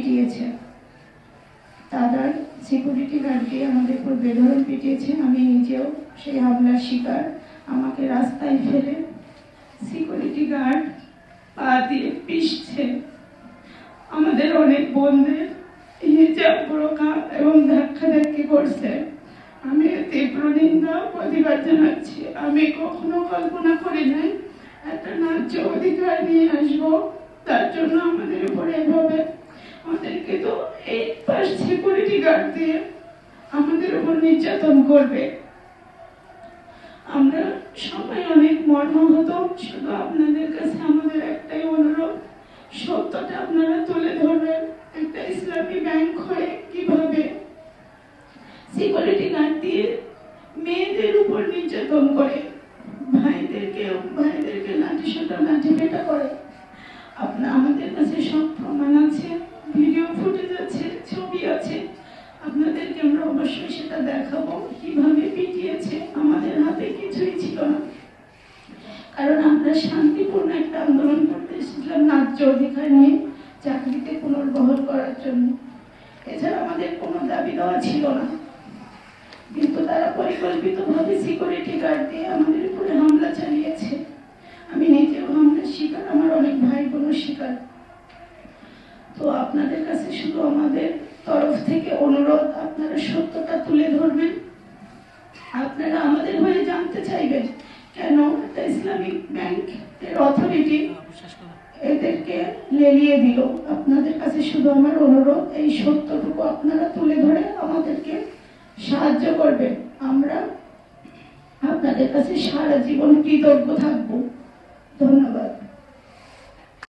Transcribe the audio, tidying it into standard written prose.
পিটিয়েছে। তারা security guard দিয়ে আমাদের উপর বেধড়ক পিটিয়েছে। আমি নিজেও সেই হামলার শিকার। আমাকে রাস্তায় ফেলে সিকিউরিটি গার্ড পা দিয়ে পিষছে। আমাদের অনেক বোনদের হিজাব বোরকা এবং ধাক্কাধাক্কি করছে। আমি তীব্র নিন্দা প্রতিবাদ জানাচ্ছি। আমি কখনো কল্পনা করি নাই একটা ন্যায্য অধিকার নিয়ে আসবো, তার জন্য আমাদের উপরে এভাবে আমাদেরকে তো এই পাশ সিকিউরিটি গার্ড দিয়ে আমাদের উপর নির্যাতন করবে। আমরা সবাই অনেক মর্মাহত। শুধু আপনাদের কাছে আমাদের একটাই অনুরোধ, সত্যটা আপনারা তুলে ধরবেন। একটা ইসলামী ব্যাংক হয়ে কিভাবে সিকিউরিটি গার্ড দিয়ে মেয়েদের উপর নির্যাতন করে, ভাইদেরকে লাঠি সোটা লাঠি পেটা করে। আমাদের কাছে সব প্রমাণ আছে, ভিডিও ফুটেজ আছে, ছবি আছে। আপনাদেরকে আমরা অবশ্যই সেটা দেখাবো কিভাবে পিটিয়েছে। আমাদের হাতে কিছুই ছিল না, কারণ আমরা শান্তিপূর্ণ একটা আন্দোলন করতে এসেছিলাম ন্যায্য অধিকার নিয়ে, চাকরিতে পুনর্বহাল করার জন্য। এছাড়া আমাদের কোনো দাবি দেওয়া ছিল না, কিন্তু তারা পরিকল্পিতভাবে সিকিউরিটি গার্ড দিয়ে আমাদের উপরে হামলা চালিয়েছে। আমি নিজেও হামলার শিকার, আমার অনেক ভাই বোনের শিকার। তো আপনাদের কাছে শুধু আমাদের তরফ থেকে অনুরোধ, আপনারা সত্যটা তুলে ধরবেন। আপনারা আমাদের হয়ে জানতে চাইবেন কেন একটা ইসলামিক ব্যাংক এর অথরিটি এদেরকে লেলিয়ে দিল। আপনাদের কাছে শুধু আমার অনুরোধ, এই সত্যটুকু আপনারা তুলে ধরে আমাদেরকে সাহায্য করবেন। আমরা আপনাদের কাছে সারা জীবন কৃতজ্ঞ থাকবো। ধন্যবাদ।